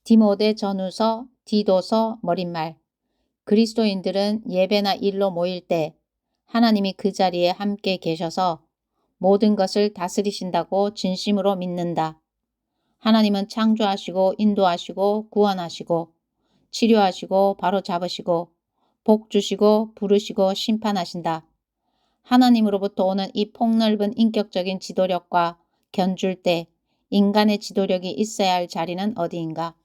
디모데 전후서, 디도서 머릿말. 그리스도인들은 예배나 일로 모일 때 하나님이 그 자리에 함께 계셔서 모든 것을 다스리신다고 진심으로 믿는다. 하나님은 창조하시고 인도하시고 구원하시고 치료하시고 바로잡으시고 복 주시고 부르시고 심판하신다. 하나님으로부터 오는 이 폭넓은 인격적인 지도력과 견줄 때 인간의 지도력이 있어야 할 자리는 어디인가?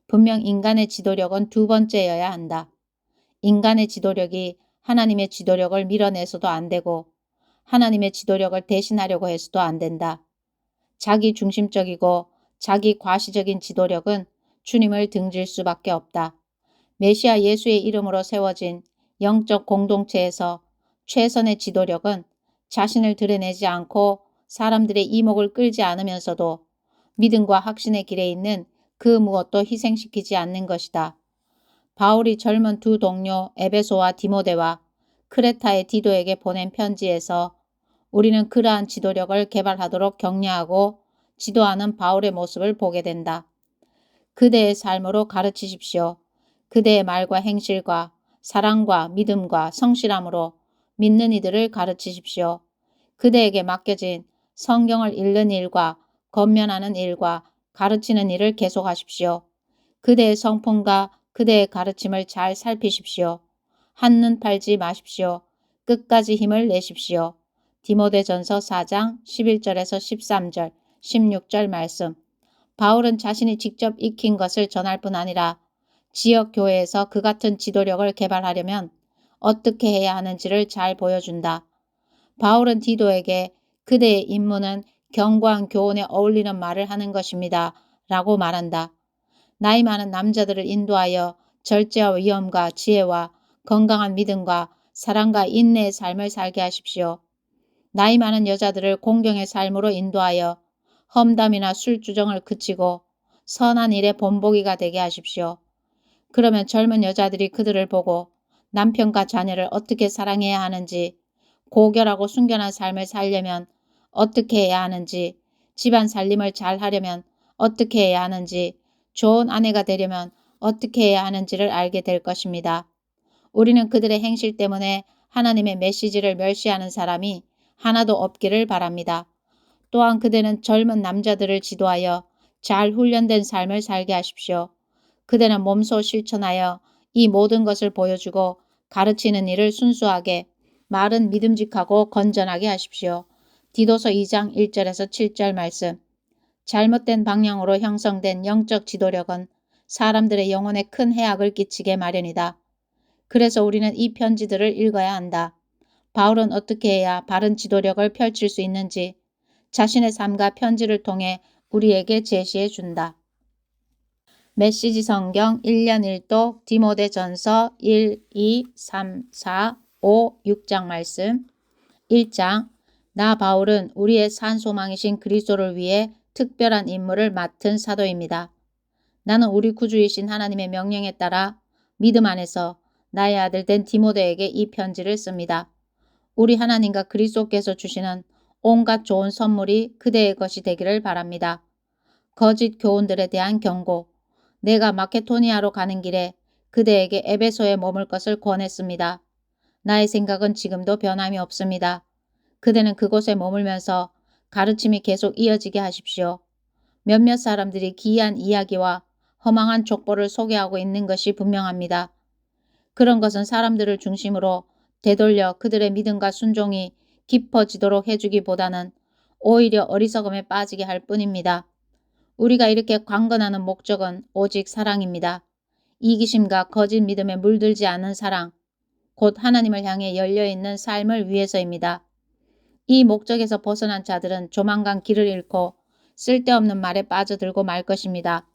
분명 인간의 지도력은 두 번째여야 한다. 인간의 지도력이 하나님의 지도력을 밀어내서도 안 되고 하나님의 지도력을 대신하려고 해서도 안 된다. 자기 중심적이고 자기 과시적인 지도력은 주님을 등질 수밖에 없다. 메시아 예수의 이름으로 세워진 영적 공동체에서 최선의 지도력은 자신을 드러내지 않고 사람들의 이목을 끌지 않으면서도 믿음과 확신의 길에 있는 그 무엇도 희생시키지 않는 것이다. 바울이 젊은 두 동료 에베소와 디모데와 크레타의 디도에게 보낸 편지에서 우리는 그러한 지도력을 개발하도록 격려하고 지도하는 바울의 모습을 보게 된다. 그대의 삶으로 가르치십시오. 그대의 말과 행실과 사랑과 믿음과 성실함으로 믿는 이들을 가르치십시오. 그대에게 맡겨진 성경을 읽는 일과 권면하는 일과 가르치는 일을 계속하십시오. 그대의 성품과 그대의 가르침을 잘 살피십시오. 한눈 팔지 마십시오. 끝까지 힘을 내십시오. 디모데전서 4장 11절에서 13절, 16절 말씀. 바울은 자신이 직접 익힌 것을 전할 뿐 아니라 지역 교회에서 그 같은 지도력을 개발하려면 어떻게 해야 하는지를 잘 보여준다. 바울은 디도에게 그대의 임무는 견고한 교훈에 어울리는 말을 하는 것입니다. 라고 말한다. 나이 많은 남자들을 인도하여 절제와 위엄과 지혜와 건강한 믿음과 사랑과 인내의 삶을 살게 하십시오. 나이 많은 여자들을 공경의 삶으로 인도하여 험담이나 술주정을 그치고 선한 일의 본보기가 되게 하십시오. 그러면 젊은 여자들이 그들을 보고 남편과 자녀를 어떻게 사랑해야 하는지, 고결하고 순결한 삶을 살려면 어떻게 해야 하는지, 집안 살림을 잘 하려면 어떻게 해야 하는지, 좋은 아내가 되려면 어떻게 해야 하는지를 알게 될 것입니다. 우리는 그들의 행실 때문에 하나님의 메시지를 멸시하는 사람이 하나도 없기를 바랍니다. 또한 그대는 젊은 남자들을 지도하여 잘 훈련된 삶을 살게 하십시오. 그대는 몸소 실천하여 이 모든 것을 보여주고 가르치는 일을 순수하게, 말은 믿음직하고 건전하게 하십시오. 디도서 2장 1절에서 7절 말씀. 잘못된 방향으로 형성된 영적 지도력은 사람들의 영혼에 큰 해악을 끼치게 마련이다. 그래서 우리는 이 편지들을 읽어야 한다. 바울은 어떻게 해야 바른 지도력을 펼칠 수 있는지 자신의 삶과 편지를 통해 우리에게 제시해 준다. 메시지 성경 1년 1독 디모데전서 1, 2, 3, 4, 5, 6장 말씀. 1장. 나 바울은 우리의 산소망이신 그리스도를 위해 특별한 임무를 맡은 사도입니다. 나는 우리 구주이신 하나님의 명령에 따라 믿음 안에서 나의 아들 된 디모데에게 이 편지를 씁니다. 우리 하나님과 그리스도께서 주시는 온갖 좋은 선물이 그대의 것이 되기를 바랍니다. 거짓 교훈들에 대한 경고. 내가 마케도니아로 가는 길에 그대에게 에베소에 머물 것을 권했습니다. 나의 생각은 지금도 변함이 없습니다. 그대는 그곳에 머물면서 가르침이 계속 이어지게 하십시오. 몇몇 사람들이 기이한 이야기와 허망한 족보를 소개하고 있는 것이 분명합니다. 그런 것은 사람들을 중심으로 되돌려 그들의 믿음과 순종이 깊어지도록 해주기보다는 오히려 어리석음에 빠지게 할 뿐입니다. 우리가 이렇게 강건하는 목적은 오직 사랑입니다. 이기심과 거짓 믿음에 물들지 않는 사랑, 곧 하나님을 향해 열려있는 삶을 위해서입니다. 이 목적에서 벗어난 자들은 조만간 길을 잃고 쓸데없는 말에 빠져들고 말 것입니다.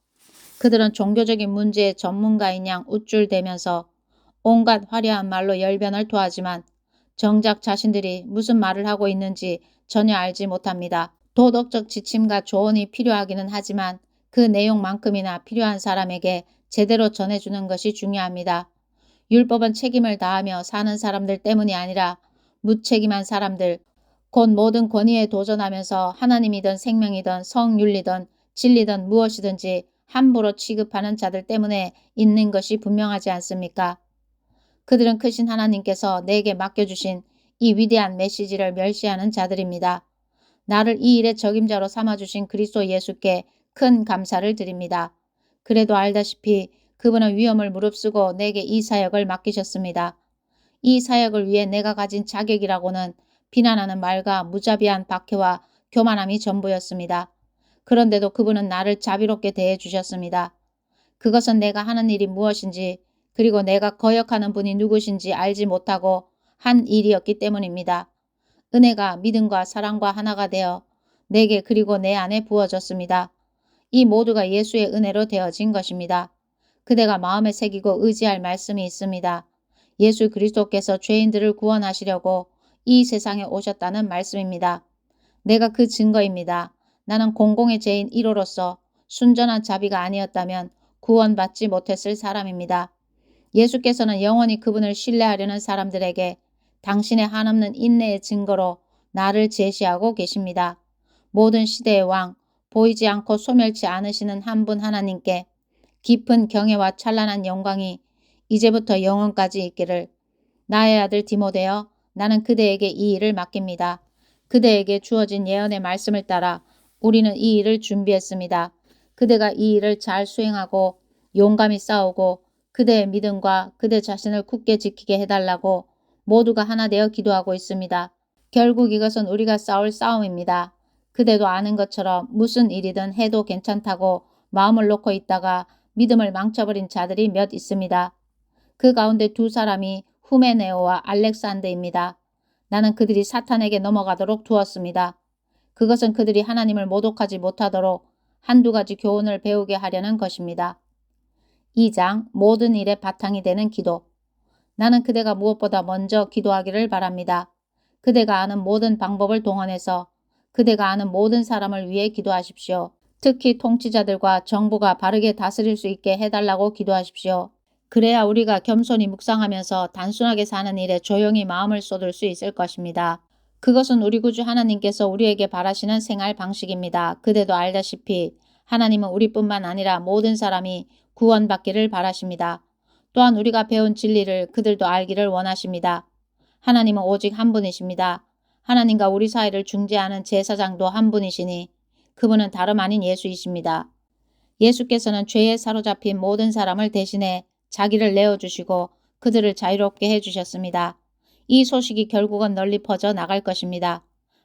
그들은 종교적인 문제의 전문가인 양 우쭐대면서 온갖 화려한 말로 열변을 토하지만 정작 자신들이 무슨 말을 하고 있는지 전혀 알지 못합니다. 도덕적 지침과 조언이 필요하기는 하지만 그 내용만큼이나 필요한 사람에게 제대로 전해주는 것이 중요합니다. 율법은 책임을 다하며 사는 사람들 때문이 아니라 무책임한 사람들, 곧 모든 권위에 도전하면서 하나님이든 생명이든 성윤리든 진리든 무엇이든지 함부로 취급하는 자들 때문에 있는 것이 분명하지 않습니까? 그들은 크신 하나님께서 내게 맡겨주신 이 위대한 메시지를 멸시하는 자들입니다. 나를 이 일의 적임자로 삼아주신 그리스도 예수께 큰 감사를 드립니다. 그래도 알다시피 그분은 위험을 무릅쓰고 내게 이 사역을 맡기셨습니다. 이 사역을 위해 내가 가진 자격이라고는 비난하는 말과 무자비한 박해와 교만함이 전부였습니다. 그런데도 그분은 나를 자비롭게 대해 주셨습니다. 그것은 내가 하는 일이 무엇인지 그리고 내가 거역하는 분이 누구신지 알지 못하고 한 일이었기 때문입니다. 은혜가 믿음과 사랑과 하나가 되어 내게 그리고 내 안에 부어졌습니다. 이 모두가 예수의 은혜로 되어진 것입니다. 그대가 마음에 새기고 의지할 말씀이 있습니다. 예수 그리스도께서 죄인들을 구원하시려고 이 세상에 오셨다는 말씀입니다. 내가 그 증거입니다. 나는 공공의 죄인 1호로서 순전한 자비가 아니었다면 구원받지 못했을 사람입니다. 예수께서는 영원히 그분을 신뢰하려는 사람들에게 당신의 한없는 인내의 증거로 나를 제시하고 계십니다. 모든 시대의 왕, 보이지 않고 소멸치 않으시는 한 분 하나님께 깊은 경외와 찬란한 영광이 이제부터 영원까지 있기를. 나의 아들 디모데여, 나는 그대에게 이 일을 맡깁니다. 그대에게 주어진 예언의 말씀을 따라 우리는 이 일을 준비했습니다. 그대가 이 일을 잘 수행하고 용감히 싸우고 그대의 믿음과 그대 자신을 굳게 지키게 해달라고 모두가 하나 되어 기도하고 있습니다. 결국 이것은 우리가 싸울 싸움입니다. 그대도 아는 것처럼 무슨 일이든 해도 괜찮다고 마음을 놓고 있다가 믿음을 망쳐버린 자들이 몇 있습니다. 그 가운데 두 사람이 후메네오와 알렉산드입니다. 나는 그들이 사탄에게 넘어가도록 두었습니다. 그것은 그들이 하나님을 모독하지 못하도록 한두 가지 교훈을 배우게 하려는 것입니다. 2장 모든 일의 바탕이 되는 기도. 나는 그대가 무엇보다 먼저 기도하기를 바랍니다. 그대가 아는 모든 방법을 동원해서 그대가 아는 모든 사람을 위해 기도하십시오. 특히 통치자들과 정부가 바르게 다스릴 수 있게 해달라고 기도하십시오. 그래야 우리가 겸손히 묵상하면서 단순하게 사는 일에 조용히 마음을 쏟을 수 있을 것입니다. 그것은 우리 구주 하나님께서 우리에게 바라시는 생활 방식입니다. 그대도 알다시피 하나님은 우리뿐만 아니라 모든 사람이 구원받기를 바라십니다. 또한 우리가 배운 진리를 그들도 알기를 원하십니다. 하나님은 오직 한 분이십니다. 하나님과 우리 사이를 중재하는 제사장도 한 분이시니 그분은 다름 아닌 예수이십니다. 예수께서는 죄에 사로잡힌 모든 사람을 대신해 자기를 내어주시고 그들을 자유롭게 해주셨습니다. 이 소식이 결국은 널리 퍼져 나갈 것입니다.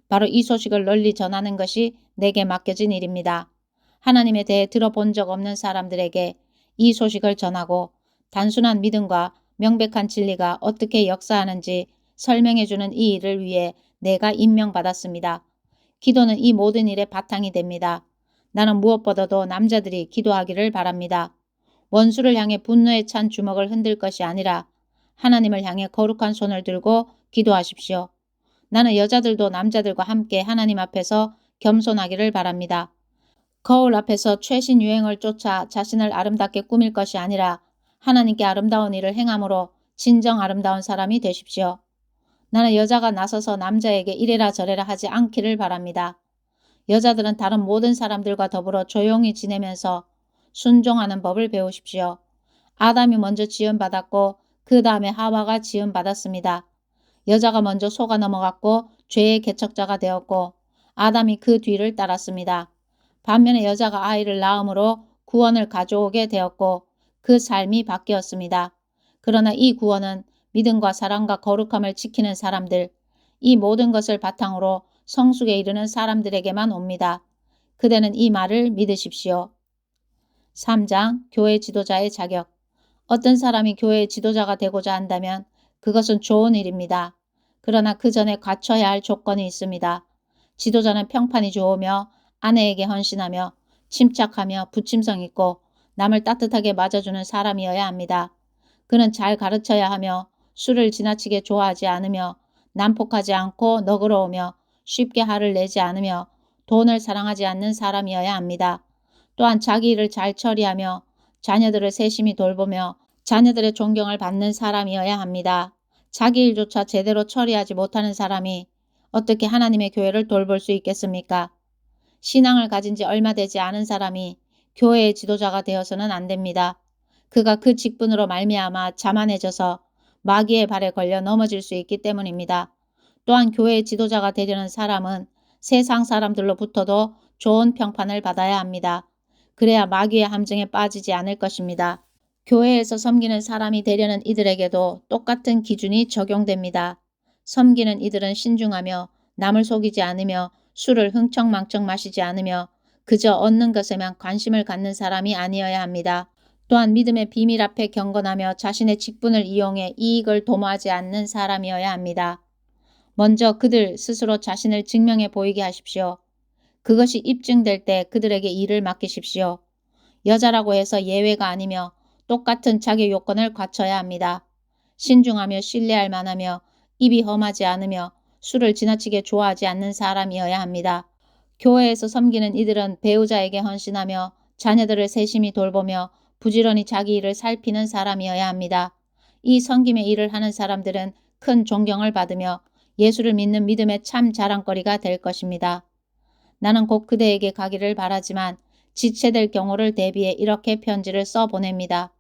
바로 이 소식을 널리 전하는 것이 내게 맡겨진 일입니다. 하나님에 대해 들어본 적 없는 사람들에게 이 소식을 전하고 단순한 믿음과 명백한 진리가 어떻게 역사하는지 설명해주는 이 일을 위해 내가 임명받았습니다. 기도는 이 모든 일의 바탕이 됩니다. 나는 무엇보다도 남자들이 기도하기를 바랍니다. 원수를 향해 분노에 찬 주먹을 흔들 것이 아니라 하나님을 향해 거룩한 손을 들고 기도하십시오. 나는 여자들도 남자들과 함께 하나님 앞에서 겸손하기를 바랍니다. 거울 앞에서 최신 유행을 쫓아 자신을 아름답게 꾸밀 것이 아니라 하나님께 아름다운 일을 행함으로 진정 아름다운 사람이 되십시오. 나는 여자가 나서서 남자에게 이래라 저래라 하지 않기를 바랍니다. 여자들은 다른 모든 사람들과 더불어 조용히 지내면서 순종하는 법을 배우십시오. 아담이 먼저 지음받았고 그 다음에 하와가 지음받았습니다. 여자가 먼저 속아 넘어갔고 죄의 개척자가 되었고 아담이 그 뒤를 따랐습니다. 반면에 여자가 아이를 낳음으로 구원을 가져오게 되었고 그 삶이 바뀌었습니다. 그러나 이 구원은 믿음과 사랑과 거룩함을 지키는 사람들, 이 모든 것을 바탕으로 성숙에 이르는 사람들에게만 옵니다. 그대는 이 말을 믿으십시오. 3장 교회 지도자의 자격. 어떤 사람이 교회의 지도자가 되고자 한다면 그것은 좋은 일입니다. 그러나 그 전에 갖춰야 할 조건이 있습니다. 지도자는 평판이 좋으며 아내에게 헌신하며 침착하며 부침성 있고 남을 따뜻하게 맞아주는 사람이어야 합니다. 그는 잘 가르쳐야 하며 술을 지나치게 좋아하지 않으며 난폭하지 않고 너그러우며 쉽게 화를 내지 않으며 돈을 사랑하지 않는 사람이어야 합니다. 또한 자기 일을 잘 처리하며 자녀들을 세심히 돌보며 자녀들의 존경을 받는 사람이어야 합니다. 자기 일조차 제대로 처리하지 못하는 사람이 어떻게 하나님의 교회를 돌볼 수 있겠습니까? 신앙을 가진 지 얼마 되지 않은 사람이 교회의 지도자가 되어서는 안 됩니다. 그가 그 직분으로 말미암아 자만해져서 마귀의 발에 걸려 넘어질 수 있기 때문입니다. 또한 교회의 지도자가 되려는 사람은 세상 사람들로부터도 좋은 평판을 받아야 합니다. 그래야 마귀의 함정에 빠지지 않을 것입니다. 교회에서 섬기는 사람이 되려는 이들에게도 똑같은 기준이 적용됩니다. 섬기는 이들은 신중하며 남을 속이지 않으며 술을 흥청망청 마시지 않으며 그저 얻는 것에만 관심을 갖는 사람이 아니어야 합니다. 또한 믿음의 비밀 앞에 경건하며 자신의 직분을 이용해 이익을 도모하지 않는 사람이어야 합니다. 먼저 그들 스스로 자신을 증명해 보이게 하십시오. 그것이 입증될 때 그들에게 일을 맡기십시오. 여자라고 해서 예외가 아니며 똑같은 자격 요건을 갖춰야 합니다. 신중하며 신뢰할 만하며 입이 험하지 않으며 술을 지나치게 좋아하지 않는 사람이어야 합니다. 교회에서 섬기는 이들은 배우자에게 헌신하며 자녀들을 세심히 돌보며 부지런히 자기 일을 살피는 사람이어야 합니다. 이 섬김의 일을 하는 사람들은 큰 존경을 받으며 예수를 믿는 믿음의 참 자랑거리가 될 것입니다. 나는 곧 그대에게 가기를 바라지만 지체될 경우를 대비해 이렇게 편지를 써보냅니다.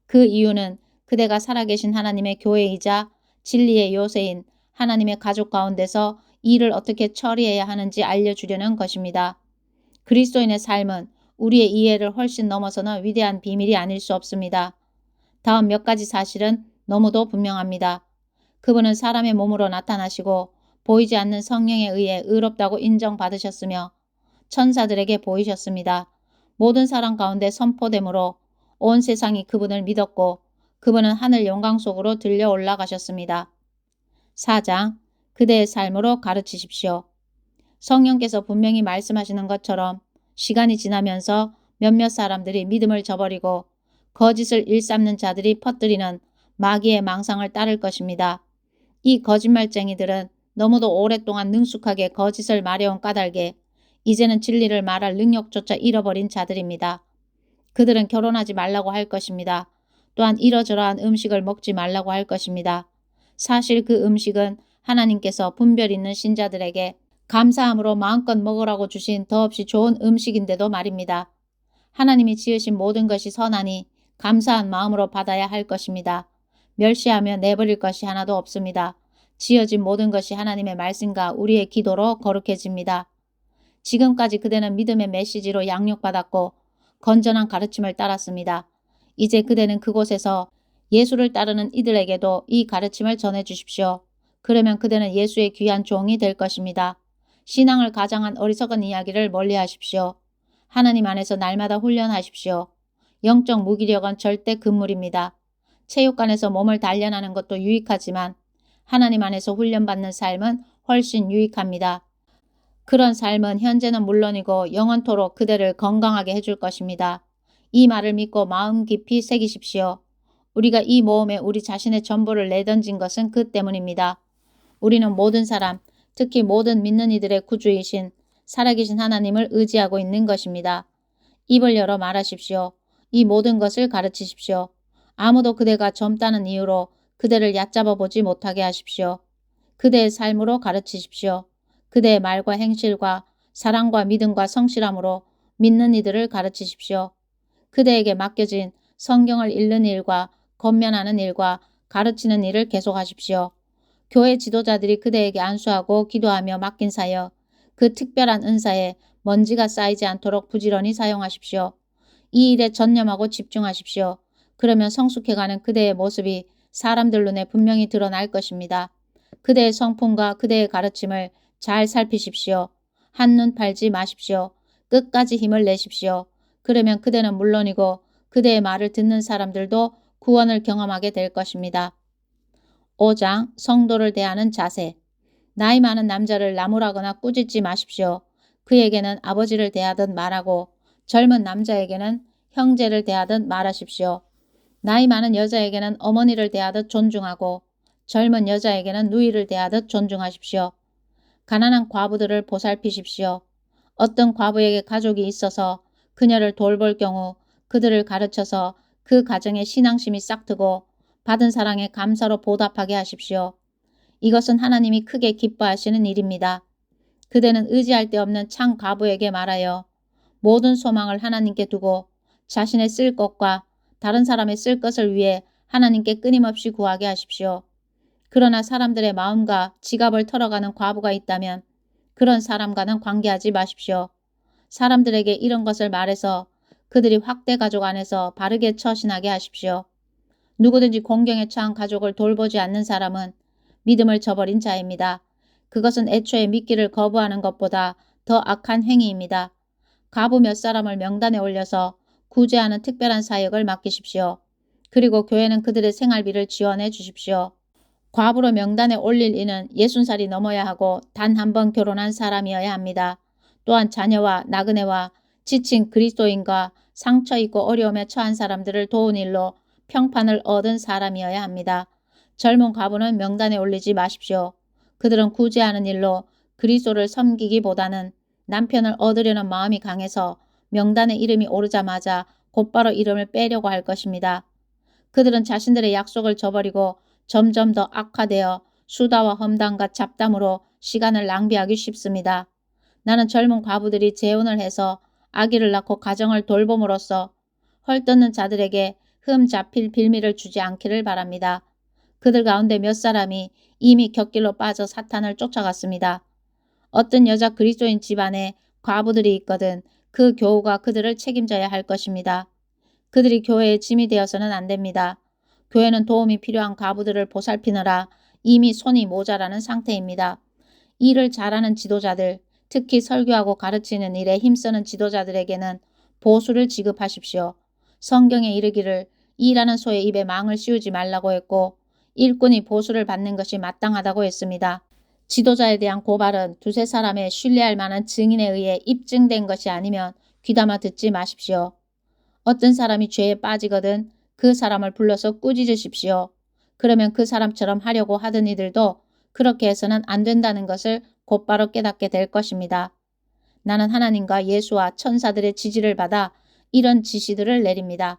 그 이유는 그대가 살아계신 하나님의 교회이자 진리의 요새인 하나님의 가족 가운데서 일을 어떻게 처리해야 하는지 알려주려는 것입니다. 그리스도인의 삶은 우리의 이해를 훨씬 넘어서는 위대한 비밀이 아닐 수 없습니다. 다음 몇 가지 사실은 너무도 분명합니다. 그분은 사람의 몸으로 나타나시고 보이지 않는 성령에 의해 의롭다고 인정받으셨으며 천사들에게 보이셨습니다. 모든 사람 가운데 선포됨으로 온 세상이 그분을 믿었고 그분은 하늘 영광 속으로 들려 올라가셨습니다. 4장 그대의 삶으로 가르치십시오. 성령께서 분명히 말씀하시는 것처럼 시간이 지나면서 몇몇 사람들이 믿음을 저버리고 거짓을 일삼는 자들이 퍼뜨리는 마귀의 망상을 따를 것입니다. 이 거짓말쟁이들은 너무도 오랫동안 능숙하게 거짓을 말해온 까닭에 이제는 진리를 말할 능력조차 잃어버린 자들입니다. 그들은 결혼하지 말라고 할 것입니다. 또한 이러저러한 음식을 먹지 말라고 할 것입니다. 사실 그 음식은 하나님께서 분별 있는 신자들에게 감사함으로 마음껏 먹으라고 주신 더없이 좋은 음식인데도 말입니다. 하나님이 지으신 모든 것이 선하니 감사한 마음으로 받아야 할 것입니다. 멸시하며 내버릴 것이 하나도 없습니다. 지어진 모든 것이 하나님의 말씀과 우리의 기도로 거룩해집니다. 지금까지 그대는 믿음의 메시지로 양육받았고 건전한 가르침을 따랐습니다. 이제 그대는 그곳에서 예수를 따르는 이들에게도 이 가르침을 전해주십시오. 그러면 그대는 예수의 귀한 종이 될 것입니다. 신앙을 가장한 어리석은 이야기를 멀리하십시오. 하나님 안에서 날마다 훈련하십시오. 영적 무기력은 절대 금물입니다. 체육관에서 몸을 단련하는 것도 유익하지만 하나님 안에서 훈련받는 삶은 훨씬 유익합니다. 그런 삶은 현재는 물론이고 영원토록 그대를 건강하게 해줄 것입니다. 이 말을 믿고 마음 깊이 새기십시오. 우리가 이 모험에 우리 자신의 전부를 내던진 것은 그 때문입니다. 우리는 모든 사람, 특히 모든 믿는 이들의 구주이신 살아계신 하나님을 의지하고 있는 것입니다. 입을 열어 말하십시오. 이 모든 것을 가르치십시오. 아무도 그대가 젊다는 이유로 그대를 얕잡아 보지 못하게 하십시오. 그대의 삶으로 가르치십시오. 그대의 말과 행실과 사랑과 믿음과 성실함으로 믿는 이들을 가르치십시오. 그대에게 맡겨진 성경을 읽는 일과 권면하는 일과 가르치는 일을 계속하십시오. 교회 지도자들이 그대에게 안수하고 기도하며 맡긴 사역, 그 특별한 은사에 먼지가 쌓이지 않도록 부지런히 사용하십시오. 이 일에 전념하고 집중하십시오. 그러면 성숙해가는 그대의 모습이 사람들 눈에 분명히 드러날 것입니다. 그대의 성품과 그대의 가르침을 잘 살피십시오. 한눈 팔지 마십시오. 끝까지 힘을 내십시오. 그러면 그대는 물론이고 그대의 말을 듣는 사람들도 구원을 경험하게 될 것입니다. 5장 성도를 대하는 자세. 나이 많은 남자를 나무라거나 꾸짖지 마십시오. 그에게는 아버지를 대하듯 말하고 젊은 남자에게는 형제를 대하듯 말하십시오. 나이 많은 여자에게는 어머니를 대하듯 존중하고 젊은 여자에게는 누이를 대하듯 존중하십시오. 가난한 과부들을 보살피십시오. 어떤 과부에게 가족이 있어서 그녀를 돌볼 경우 그들을 가르쳐서 그 가정에 신앙심이 싹트고 받은 사랑에 감사로 보답하게 하십시오. 이것은 하나님이 크게 기뻐하시는 일입니다. 그대는 의지할 데 없는 창 과부에게 말하여 모든 소망을 하나님께 두고 자신의 쓸 것과 다른 사람의 쓸 것을 위해 하나님께 끊임없이 구하게 하십시오. 그러나 사람들의 마음과 지갑을 털어가는 과부가 있다면 그런 사람과는 관계하지 마십시오. 사람들에게 이런 것을 말해서 그들이 확대 가족 안에서 바르게 처신하게 하십시오. 누구든지 공경에 처한 가족을 돌보지 않는 사람은 믿음을 저버린 자입니다. 그것은 애초에 믿기를 거부하는 것보다 더 악한 행위입니다. 가부 몇 사람을 명단에 올려서 구제하는 특별한 사역을 맡기십시오. 그리고 교회는 그들의 생활비를 지원해 주십시오. 과부로 명단에 올릴 이는 60살이 넘어야 하고 단 한 번 결혼한 사람이어야 합니다. 또한 자녀와 나그네와 지친 그리스도인과 상처 있고 어려움에 처한 사람들을 도운 일로 평판을 얻은 사람이어야 합니다. 젊은 과부는 명단에 올리지 마십시오. 그들은 구제하는 일로 그리스도를 섬기기보다는 남편을 얻으려는 마음이 강해서 명단에 이름이 오르자마자 곧바로 이름을 빼려고 할 것입니다. 그들은 자신들의 약속을 저버리고 점점 더 악화되어 수다와 험담과 잡담으로 시간을 낭비하기 쉽습니다. 나는 젊은 과부들이 재혼을 해서 아기를 낳고 가정을 돌봄으로써 헐뜯는 자들에게 흠 잡힐 빌미를 주지 않기를 바랍니다. 그들 가운데 몇 사람이 이미 곁길로 빠져 사탄을 쫓아갔습니다. 어떤 여자 그리스도인 집안에 과부들이 있거든 그 교우가 그들을 책임져야 할 것입니다. 그들이 교회의 짐이 되어서는 안 됩니다. 교회는 도움이 필요한 과부들을 보살피느라 이미 손이 모자라는 상태입니다. 일을 잘하는 지도자들, 특히 설교하고 가르치는 일에 힘쓰는 지도자들에게는 보수를 지급하십시오. 성경에 이르기를 일하는 소의 입에 망을 씌우지 말라고 했고 일꾼이 보수를 받는 것이 마땅하다고 했습니다. 지도자에 대한 고발은 두세 사람의 신뢰할 만한 증인에 의해 입증된 것이 아니면 귀담아 듣지 마십시오. 어떤 사람이 죄에 빠지거든 그 사람을 불러서 꾸짖으십시오. 그러면 그 사람처럼 하려고 하던 이들도 그렇게 해서는 안 된다는 것을 곧바로 깨닫게 될 것입니다. 나는 하나님과 예수와 천사들의 지지를 받아 이런 지시들을 내립니다.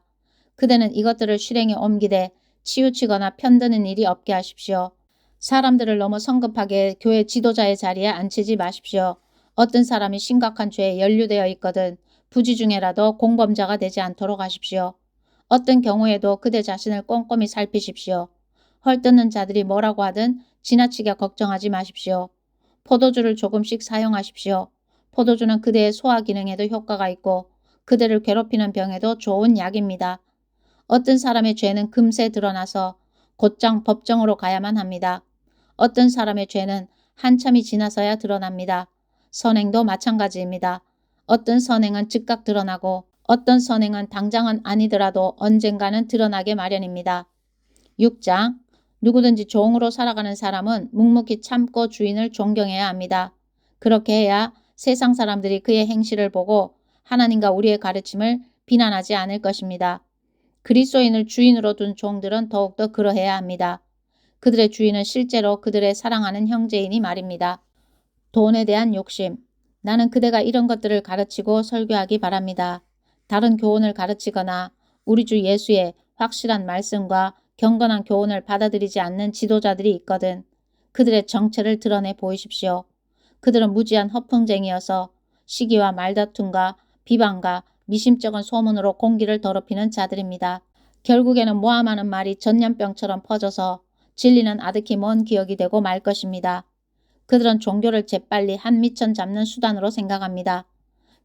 그대는 이것들을 실행에 옮기되 치우치거나 편드는 일이 없게 하십시오. 사람들을 너무 성급하게 교회 지도자의 자리에 앉히지 마십시오. 어떤 사람이 심각한 죄에 연루되어 있거든 부지 중에라도 공범자가 되지 않도록 하십시오. 어떤 경우에도 그대 자신을 꼼꼼히 살피십시오. 헐뜯는 자들이 뭐라고 하든 지나치게 걱정하지 마십시오. 포도주를 조금씩 사용하십시오. 포도주는 그대의 소화 기능에도 효과가 있고 그대를 괴롭히는 병에도 좋은 약입니다. 어떤 사람의 죄는 금세 드러나서 곧장 법정으로 가야만 합니다. 어떤 사람의 죄는 한참이 지나서야 드러납니다. 선행도 마찬가지입니다. 어떤 선행은 즉각 드러나고 어떤 선행은 당장은 아니더라도 언젠가는 드러나게 마련입니다. 6장 누구든지 종으로 살아가는 사람은 묵묵히 참고 주인을 존경해야 합니다. 그렇게 해야 세상 사람들이 그의 행실을 보고 하나님과 우리의 가르침을 비난하지 않을 것입니다. 그리스도인을 주인으로 둔 종들은 더욱더 그러해야 합니다. 그들의 주인은 실제로 그들의 사랑하는 형제이니 말입니다. 돈에 대한 욕심. 나는 그대가 이런 것들을 가르치고 설교하기 바랍니다. 다른 교훈을 가르치거나 우리 주 예수의 확실한 말씀과 경건한 교훈을 받아들이지 않는 지도자들이 있거든 그들의 정체를 드러내 보이십시오. 그들은 무지한 허풍쟁이여서 시기와 말다툼과 비방과 미심쩍은 소문으로 공기를 더럽히는 자들입니다. 결국에는 모함하는 말이 전염병처럼 퍼져서 진리는 아득히 먼 기억이 되고 말 것입니다. 그들은 종교를 재빨리 한 미천 잡는 수단으로 생각합니다.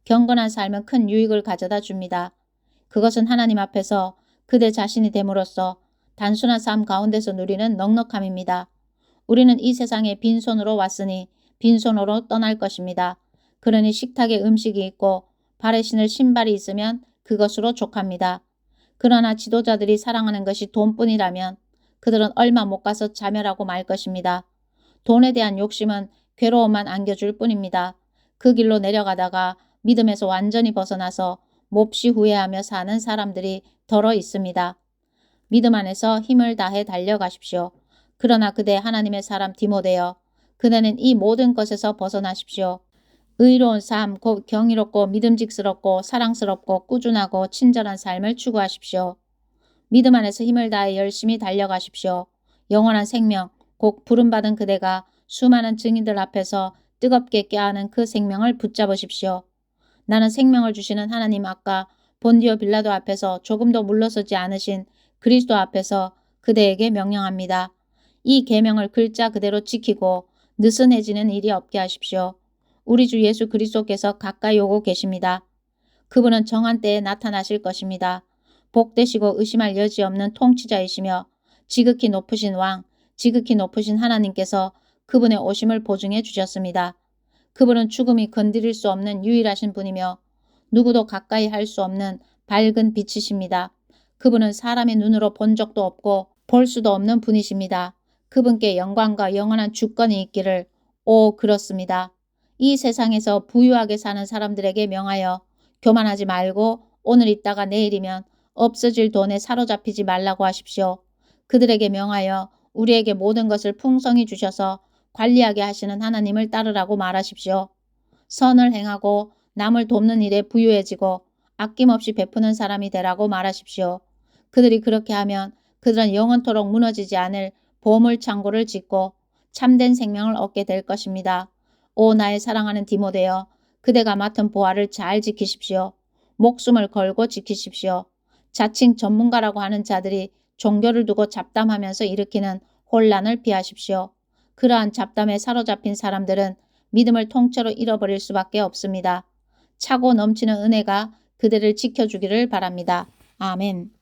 경건한 삶은 큰 유익을 가져다 줍니다. 그것은 하나님 앞에서 그대 자신이 됨으로써 단순한 삶 가운데서 누리는 넉넉함입니다. 우리는 이 세상에 빈손으로 왔으니 빈손으로 떠날 것입니다. 그러니 식탁에 음식이 있고 발에 신을 신발이 있으면 그것으로 족합니다. 그러나 지도자들이 사랑하는 것이 돈뿐이라면 그들은 얼마 못 가서 자멸하고 말 것입니다. 돈에 대한 욕심은 괴로움만 안겨줄 뿐입니다. 그 길로 내려가다가 믿음에서 완전히 벗어나서 몹시 후회하며 사는 사람들이 더러 있습니다. 믿음 안에서 힘을 다해 달려가십시오. 그러나 그대 하나님의 사람 디모데여, 그대는 이 모든 것에서 벗어나십시오. 의로운 삶, 곧 경이롭고 믿음직스럽고 사랑스럽고 꾸준하고 친절한 삶을 추구하십시오. 믿음 안에서 힘을 다해 열심히 달려가십시오. 영원한 생명, 곧 부름받은 그대가 수많은 증인들 앞에서 뜨겁게 꾀하는 그 생명을 붙잡으십시오. 나는 생명을 주시는 하나님 아까 본디오 빌라도 앞에서 조금도 물러서지 않으신 그리스도 앞에서 그대에게 명령합니다. 이 계명을 글자 그대로 지키고 느슨해지는 일이 없게 하십시오. 우리 주 예수 그리스도께서 가까이 오고 계십니다. 그분은 정한 때에 나타나실 것입니다. 복되시고 의심할 여지 없는 통치자이시며 지극히 높으신 왕, 지극히 높으신 하나님께서 그분의 오심을 보증해 주셨습니다. 그분은 죽음이 건드릴 수 없는 유일하신 분이며 누구도 가까이 할 수 없는 밝은 빛이십니다. 그분은 사람의 눈으로 본 적도 없고 볼 수도 없는 분이십니다. 그분께 영광과 영원한 주권이 있기를. 오, 그렇습니다. 이 세상에서 부유하게 사는 사람들에게 명하여 교만하지 말고 오늘 있다가 내일이면 없어질 돈에 사로잡히지 말라고 하십시오. 그들에게 명하여 우리에게 모든 것을 풍성히 주셔서 관리하게 하시는 하나님을 따르라고 말하십시오. 선을 행하고 남을 돕는 일에 부유해지고 아낌없이 베푸는 사람이 되라고 말하십시오. 그들이 그렇게 하면 그들은 영원토록 무너지지 않을 보물 창고를 짓고 참된 생명을 얻게 될 것입니다. 오 나의 사랑하는 디모데여, 그대가 맡은 보화를 잘 지키십시오. 목숨을 걸고 지키십시오. 자칭 전문가라고 하는 자들이 종교를 두고 잡담하면서 일으키는 혼란을 피하십시오. 그러한 잡담에 사로잡힌 사람들은 믿음을 통째로 잃어버릴 수밖에 없습니다. 차고 넘치는 은혜가 그대를 지켜주기를 바랍니다. 아멘.